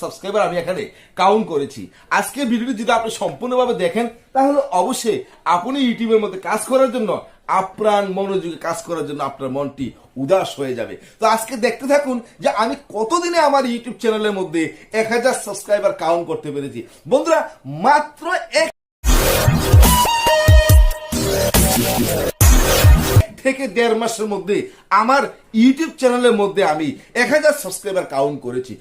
Subscriber আমি এখানে count করেছি। আজকে ভিডিওটি যদি আপনি সম্পূর্ণভাবে দেখেন তাহলে অবশ্যই আপনি ইউটিউবের মধ্যে কাজ করার জন্য আপ্রাণ মনোযোগে কাজ করার জন্য আপনার মনটি উদাস হয়ে যাবে। তো আজকে দেখতে থাকুন যে আমি কতদিনে আমার ইউটিউব চ্যানেলের মধ্যে 1000 সাবস্ক্রাইবার কাউন্ট করতে পেরেছি। বন্ধুরা, মাত্র এক থেকে 1.5 মাসের মধ্যে আমার ইউটিউব চ্যানেলের মধ্যে আমি 1000 সাবস্ক্রাইবার কাউন্ট করেছি।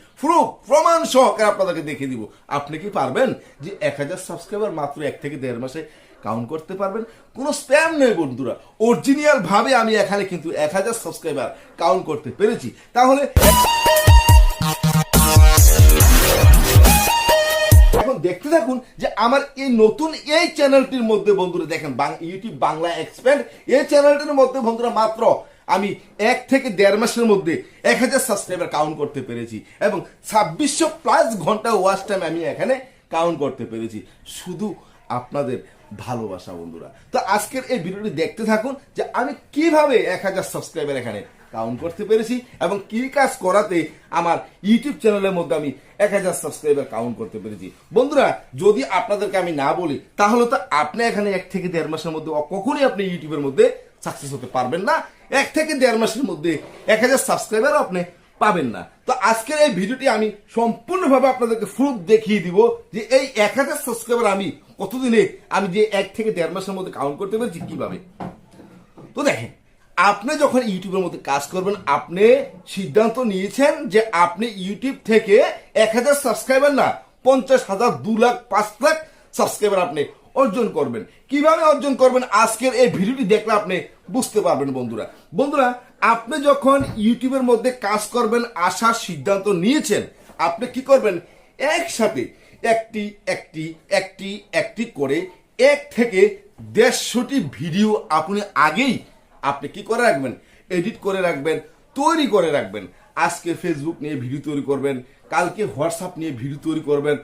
প্রমাণ সহকারে আপনাদেরকে দেখিয়ে দিব। আপনি কি পারবেন যে 1000 সাবস্ক্রাইবার মাত্র 1 থেকে 1.5 মাসে কাউন্ট করতে পারবেন? কোনো স্প্যাম নেই বন্ধুরা, অরিজিনাল ভাবে আমি এখানে কিন্তু 1000 সাবস্ক্রাইবার কাউন্ট করতে পেরেছি। তাহলে এখন দেখতে থাকুন যে আমার এই নতুন এই চ্যানেলটির মধ্যে বন্ধুরা দেখেন ইউটিউব বাংলা এক্সপ্যান্ড এই চ্যানেলটির মধ্যে বন্ধুরা মাত্র আমি 1 থেকে 1.5 মাসের মধ্যে 1000 সাবস্ক্রাইবার কাউন্ট করতে পেরেছি এবং 2600+ ঘন্টা ওয়াচ টাইম আমি এখানে কাউন্ট করতে পেরেছি শুধু আপনাদের ভালোবাসা বন্ধুরা। তো আজকের এই ভিডিওটি দেখতে থাকুন যে আমি কিভাবে 1000 সাবস্ক্রাইবার এখানে কাউন্ট করতে পেরেছি এবং কি কাজ করাতে আমার ইউটিউব চ্যানেলের মধ্যে আমি 1000 সাবস্ক্রাইবার কাউন্ট করতে পেরেছি। বন্ধুরা, যদি আপনাদেরকে আমি না বলি তাহলে তো আপনি এখানে 1 থেকে 1.5 মাসের মধ্যে কখনোই আপনি ইউটিউবের মধ্যে সাকসেস হতে পারবেন না। 1 থেকে 1.5 মাসের মধ্যে 1000 সাবস্ক্রাইবারও আপনি পাবেন না। তো আজকের এই ভিডিওটি আমি সম্পূর্ণভাবে আপনাদেরকে প্রুফ দেখিয়ে দিব যে এই 1000 সাবস্ক্রাইবার আমি কতদিনে আমি যে 1 থেকে 1.5 মাসের মধ্যে কাউন্ট করতে পেরেছি কিভাবে। তো দেখেন, আপনি যখন ইউটিউবের মধ্যে কাজ করবেন আপনি সিদ্ধান্ত নিয়েছেন যে আপনি ইউটিউব থেকে 1000 সাবস্ক্রাইবার না 50,000, 2 লাখ, 5 লাখ সাবস্ক্রাইবার আপনি অর্জন করবেন। কিভাবে অর্জন করবেন আজকের এই ভিডিওটি দেখলে আপনি বুঝতে পারবেন। বন্ধুরা, আপনি যখন ইউটিউবের মধ্যে কাজ করবেন আসার সিদ্ধান্ত নিয়েছেন, আপনি কি করবেন, একসাথে একটি করে 1 থেকে 150টি ভিডিও আপনি কি করে রাখবেন, এডিট করে রাখবেন, তৈরি করে রাখবেন। আজকে ফেসবুক নিয়ে ভিডিও তৈরি করবেন, কালকে হোয়াটসঅ্যাপ নিয়ে ভিডিও তৈরি করবেন,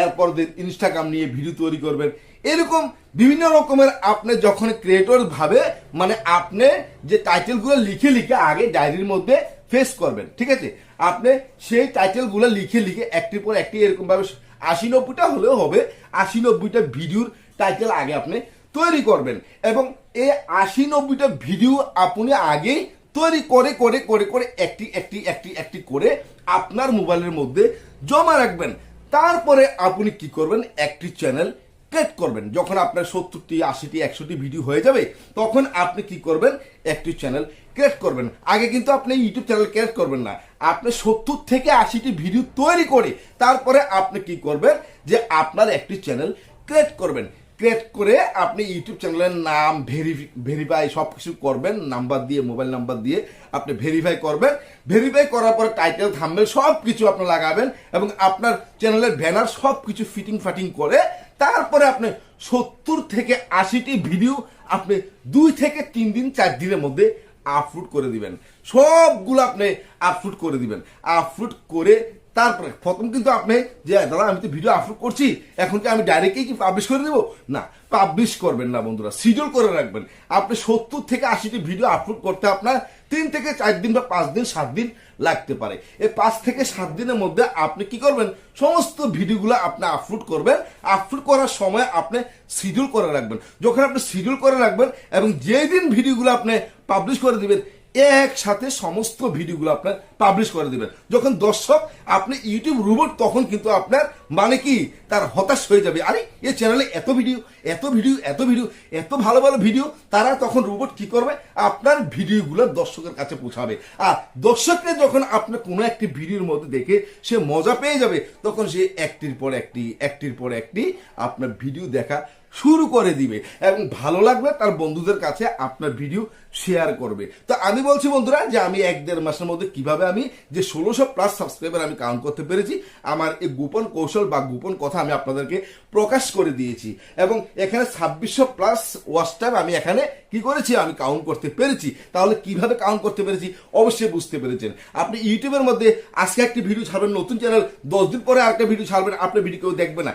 এরপর ইনস্টাগ্রাম নিয়ে ভিডিও তৈরি করবেন। এরকম বিভিন্ন রকমের আপনি যখন ক্রিয়েটর ভাবে মানে আপনি যে টাইটেলগুলো লিখে আগে ডায়েরির মধ্যে ফেস করবেন, ঠিক আছে? আপনি সেই টাইটেলগুলো লিখে একটির পর একটি এরকম ভাবে 80-90টা হলেও হবে 80-90টা ভিডিওর টাইটেল আগে আপনি তৈরি করবেন এবং এই 80-90টা ভিডিও আপনি আগেই তৈরি করে একটি করে আপনার মোবাইলের মধ্যে জমা রাখবেন। তারপরে আপনি কি করবেন, একটি চ্যানেল ক্রিয়েট করবেন। যখন আপনার 70টি, 80টি, 100টি ভিডিও হয়ে যাবে তখন আপনি কি করবেন, একটি চ্যানেল ক্রিয়েট করবেন। আগে কিন্তু আপনি ইউটিউব চ্যানেল ক্রিয়েট করবেন না, আপনি 70 থেকে 80টি ভিডিও তৈরি করে তারপরে আপনি কি করবেন যে আপনার একটি চ্যানেল ক্রিয়েট করবেন। ক্রিয়েট করে আপনি ইউটিউব চ্যানেলের নাম ভেরিফাই সবকিছু করবেন, নাম্বার দিয়ে, মোবাইল নাম্বার দিয়ে আপনি ভেরিফাই করবেন। ভেরিফাই করার পরে টাইটেল, থাম্বনেল সবকিছু আপনি লাগাবেন এবং আপনার চ্যানেলের ব্যানার সবকিছু ফিটিং করে তারপরে আপনি 70 থেকে 80টি ভিডিও আপনি 2 থেকে 3 দিন 4 দিনের মধ্যে আপলোড করে দিবেন। সবগুলো আপনি আপলোড করে দিবেন। আপলোড করে তারপরে প্রথম কিন্তু আপনি যে দাদা আমি তো ভিডিও আপলোড করছি এখন কি আমি ডাইরেক্টই কি পাবলিশ করে দেবো, না, পাবলিশ করবেন না বন্ধুরা, শিডিউল করে রাখবেন। আপনি 70 থেকে 80টি ভিডিও আপলোড করতে আপনার 3 থেকে 4 দিন বা 5 দিন 7 দিন লাগতে পারে। এই 5 থেকে 7 দিনের মধ্যে আপনি কি করবেন, সমস্ত ভিডিওগুলো আপনি আপলোড করবেন। আপলোড করার সময় আপনি শিডিউল করে রাখবেন। যখন আপনি শিডিউল করে রাখবেন এবং যেই দিন ভিডিওগুলো আপনি পাবলিশ করে দিবেন একসাথে সমস্ত ভিডিওগুলো আপনার পাবলিশ করে দিবেন। যখন দর্শক আপনি ইউটিউব রোবট তখন কিন্তু আপনার মানে কি তার হতাশ হয়ে যাবে, আরে এই চ্যানেলে এত ভিডিও এত ভালো ভিডিও, তারা তখন রোবট কি করবে, আপনার ভিডিওগুলো দর্শকের কাছে পৌঁছাবে। আর দর্শককে যখন আপনি কোনো একটি ভিডিওর মধ্যে দেখে সে মজা পেয়ে যাবে তখন সে একটির পর একটি আপনার ভিডিও দেখা শুরু করে দিবে এবং ভালো লাগবে তার বন্ধুদের কাছে আপনার ভিডিও শেয়ার করবে। তো আমি বলছি বন্ধুরা যে আমি 1-1.5 মাসের মধ্যে কিভাবে আমি যে 1600+ সাবস্ক্রাইবার আমি কাউন্ট করতে পেরেছি, আমার এই গোপন কৌশল বা গোপন কথা আমি আপনাদেরকে প্রকাশ করে দিয়েছি এবং এখানে 2600+ ওয়াচ টাইম আমি এখানে কি করেছি, আমি কাউন্ট করতে পেরেছি। তাহলে কিভাবে কাউন্ট করতে পেরেছি অবশ্যই বুঝতে পেরেছেন। আপনি ইউটিউবের মধ্যে আজকে একটি ভিডিও ছাড়বেন, নতুন চ্যানেল 10 দিন পরে আরেকটা ভিডিও ছাড়বেন, আপনার ভিডিও কেউ দেখবে না।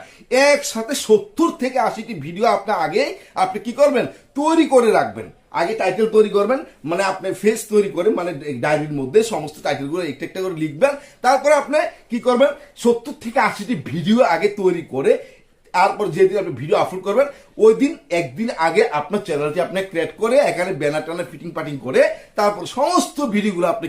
একসাথে 70 থেকে 80টি ভিডিও আপনি আগে আপনি কি করবেন, তৈরি করে রাখবেন। আগে টাইটেল তৈরি করবেন, মানে আপনি ফেস তৈরি করে, মানে ডায়েরির মধ্যে সমস্ত টাইটেলগুলো একটা একটা করে লিখবেন। তারপরে আপনি কি করবেন, 70 থেকে 80টি ভিডিও আগে তৈরি করে, তারপর যেদিন আপনি ভিডিও আপলোড করবেন ওই দিন একদিন আগে আপনার চ্যানেলটি আপনি ক্রিয়েট করে এখানে ব্যানার টানার ফিটিং পাটিং করে তারপর সমস্ত ভিডিওগুলো আপনি